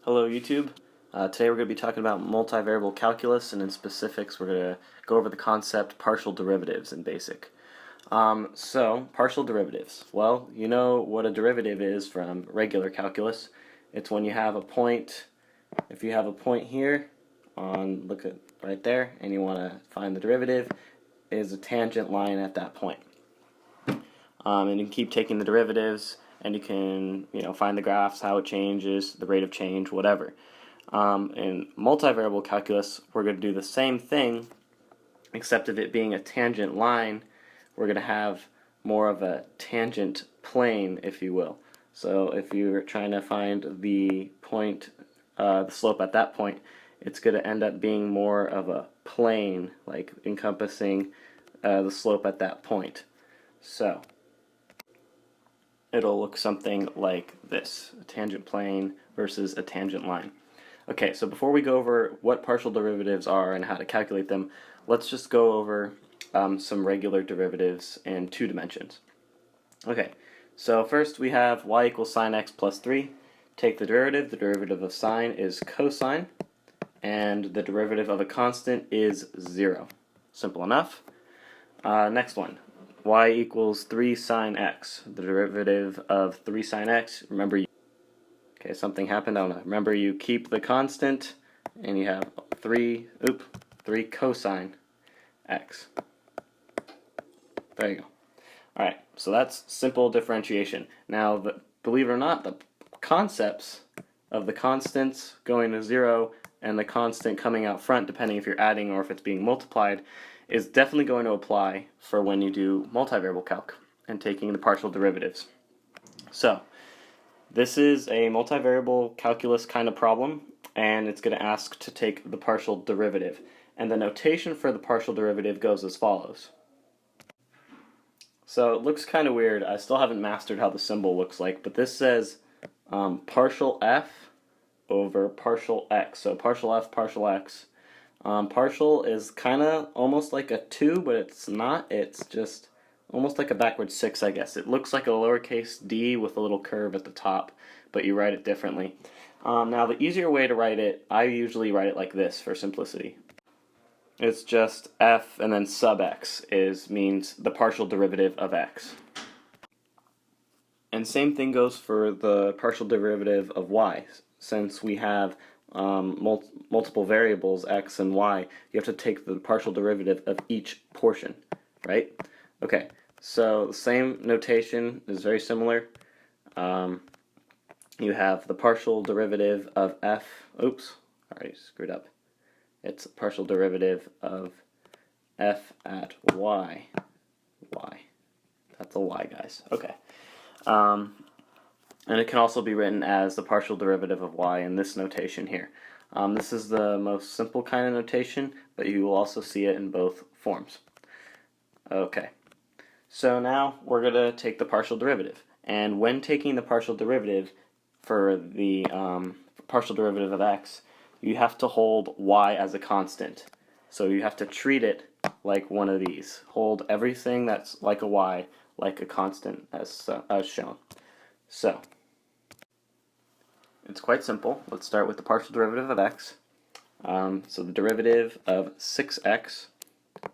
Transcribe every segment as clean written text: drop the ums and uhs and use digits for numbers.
Hello YouTube. Today we're going to be talking about multivariable calculus, and in specifics we're going to go over the concept partial derivatives in basic. So, partial derivatives. Well, you know what a derivative is from regular calculus. It's when you have a point, if you have a point here, look at right there, and you want to find the derivative, is a tangent line at that point. And you can keep taking the derivatives, and you can find the graphs, how it changes, the rate of change, whatever. In multivariable calculus, we're going to do the same thing, except of it being a tangent line, we're going to have more of a tangent plane, if you will. So if you're trying to find the point, the slope at that point, it's going to end up being more of a plane, like encompassing the slope at that point. So it'll look something like this, a tangent plane versus a tangent line. Okay, so before we go over what partial derivatives are and how to calculate them, let's just go over some regular derivatives in 2 dimensions. Okay, so first we have y equals sine x plus 3. Take the derivative of sine is cosine, and the derivative of a constant is 0. Simple enough. Next one. Y equals 3 sine x. The derivative of 3 sine x, remember, okay, something happened, I don't know. Remember, you keep the constant, and you have 3 cosine x. There you go. Alright, so that's simple differentiation. Now, believe it or not, the concepts of the constants going to 0 and the constant coming out front, depending if you're adding or if it's being multiplied, is definitely going to apply for when you do multivariable calc and taking the partial derivatives. So, this is a multivariable calculus kind of problem, and it's going to ask to take the partial derivative. And the notation for the partial derivative goes as follows. So it looks kind of weird. I still haven't mastered how the symbol looks like, but this says partial f over partial x. So partial f, partial x. Partial is kind of almost like a 2, but it's not. It's just almost like a backwards 6, I guess. It looks like a lowercase d with a little curve at the top, but you write it differently. Now, the easier way to write it, I usually write it like this for simplicity. It's just f and then sub x means the partial derivative of x. And same thing goes for the partial derivative of y. Since we have multiple variables, x and y, you have to take the partial derivative of each portion, right? Okay, so the same notation is very similar. You have the partial derivative of f, oops, already screwed up. It's partial derivative of f at y. That's a y, guys. Okay. And it can also be written as the partial derivative of y in this notation here. This is the most simple kind of notation, but you will also see it in both forms. Okay, so now we're going to take the partial derivative. And when taking the partial derivative for the partial derivative of x, you have to hold y as a constant. So you have to treat it like one of these. Hold everything that's like a y like a constant as shown. So, it's quite simple. Let's start with the partial derivative of x. So the derivative of 6x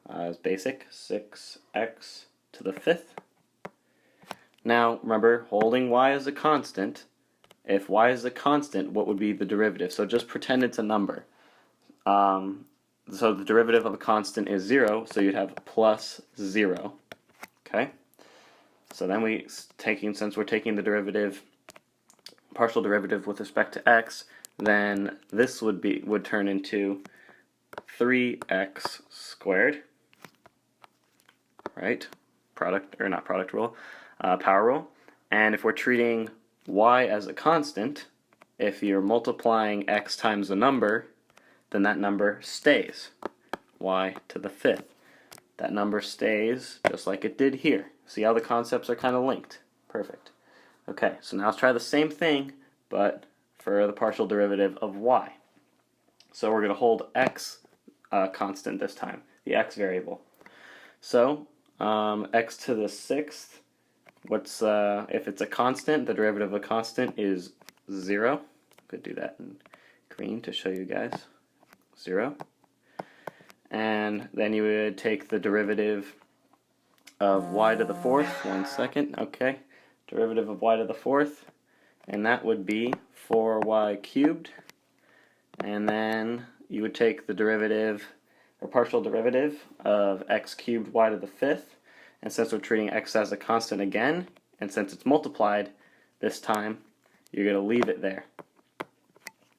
is basic, 6x to the 5th. Now, remember, holding y as a constant, if y is a constant, what would be the derivative? So just pretend it's a number. So the derivative of a constant is 0, so you'd have plus 0. Okay? So then since we're taking the partial derivative with respect to x, then this would turn into 3x squared, right? Power rule. And if we're treating y as a constant, if you're multiplying x times a number, then that number stays, y to the 5th. That number stays just like it did here. See how the concepts are kind of linked? Perfect. Okay, so now let's try the same thing, but for the partial derivative of y. So we're going to hold x constant this time, the x variable. So x to the 6th, if it's a constant, the derivative of a constant is 0. could do that in green to show you guys. 0. And then you would take the derivative of y to the 4th. 1 second. Okay. Derivative of y to the 4th. And that would be 4y cubed. And then you would take the derivative, or partial derivative, of x cubed y to the 5th. And since we're treating x as a constant again, and since it's multiplied this time, you're going to leave it there.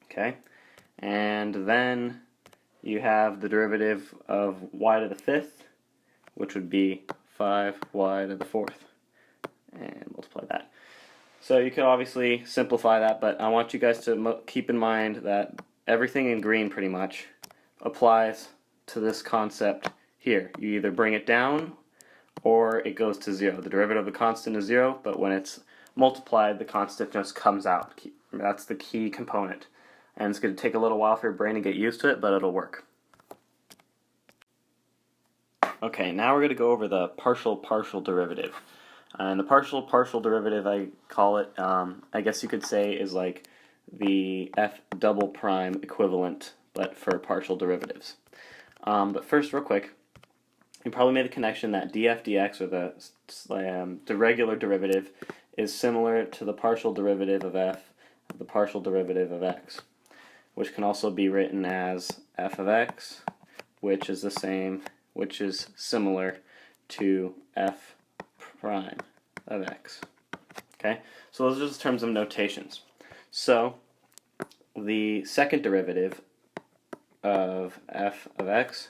Okay? And then you have the derivative of y to the 5th, which would be 5y to the 4th. And multiply that. So you could obviously simplify that, but I want you guys to keep in mind that everything in green pretty much applies to this concept here. You either bring it down or it goes to 0. The derivative of the constant is 0, but when it's multiplied, the constant just comes out. That's the key component. And it's going to take a little while for your brain to get used to it, but it'll work. Okay, now we're going to go over the partial derivative. And the partial derivative, I call it, I guess you could say, is like the f double prime equivalent, but for partial derivatives. But first, real quick, you probably made the connection that df dx, or the regular derivative, is similar to the partial derivative of f of the partial derivative of x, which can also be written as f of x, which is similar to f prime of x. Okay, so those are just terms of notations. So the second derivative of f of x,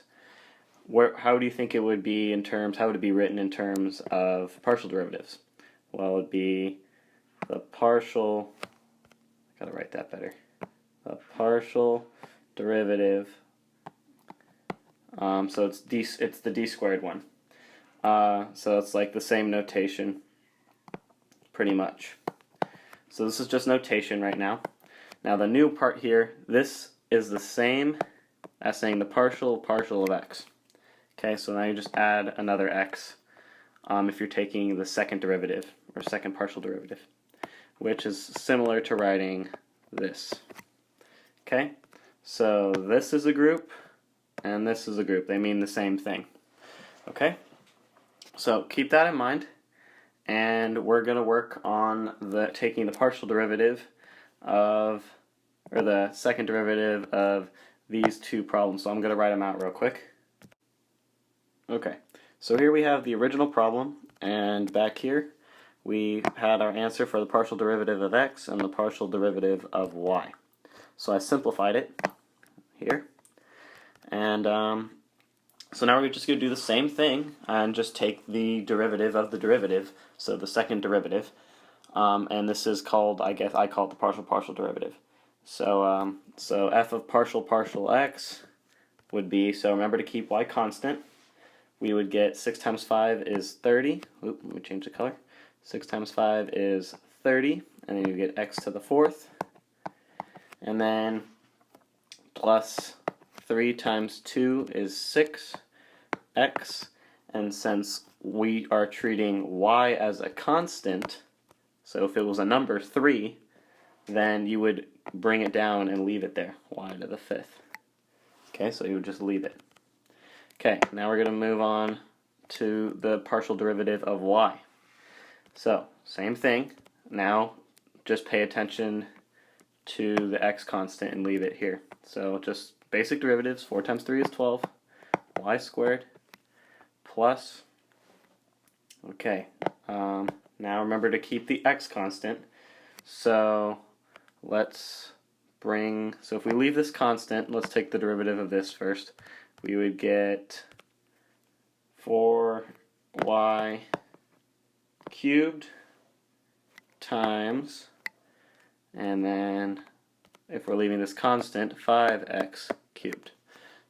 how do you think it would be in terms? How would it be written in terms of partial derivatives? Well, it would be the partial. Gotta write that better. The partial derivative. So it's the d squared one. So it's like the same notation, pretty much. So this is just notation right now. Now the new part here, this is the same as saying the partial of x. Okay, so now you just add another x if you're taking the second derivative, or second partial derivative, which is similar to writing this. Okay, so this is a group, and this is a group. They mean the same thing. Okay, so keep that in mind, and we're going to work on taking the partial derivative of, or the second derivative of these two problems. So I'm going to write them out real quick. Okay, so here we have the original problem, and back here we had our answer for the partial derivative of x and the partial derivative of y. So I simplified it here, and so now we're just going to do the same thing and just take the derivative of the derivative, so the second derivative, and this is called, I call it the partial derivative. So so f of partial x would be, so remember to keep y constant. We would get 6 times 5 is 30. Oop, let me change the color. 6 times 5 is 30, and then you get x to the 4th. And then plus 3 times 2 is 6x. And since we are treating y as a constant, so if it was a number 3, then you would bring it down and leave it there, y to the 5th. Okay, so you would just leave it. Okay, now we're going to move on to the partial derivative of y. So, same thing. Now, just pay attention to the x constant and leave it here. So, just basic derivatives. 4 times 3 is 12. Y squared plus, okay, now remember to keep the x constant. So, so if we leave this constant, let's take the derivative of this first. We would get 4y cubed times, and then if we're leaving this constant, 5x cubed.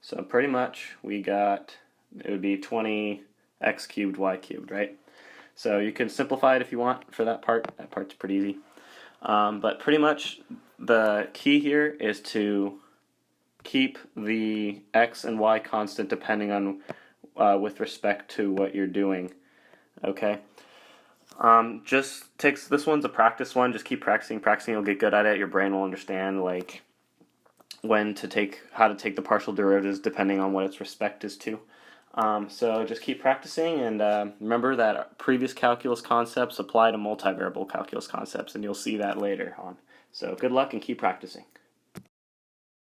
So pretty much we got, it would be 20x cubed y cubed, right? So you can simplify it if you want for that part. That part's pretty easy. But pretty much the key here is to keep the x and y constant depending on with respect to what you're doing. Okay. Just takes this one's a practice one. Just keep practicing, practicing. You'll get good at it. Your brain will understand like how to take the partial derivatives depending on what its respect is to. So just keep practicing, and remember that previous calculus concepts apply to multivariable calculus concepts, and you'll see that later on. So good luck and keep practicing.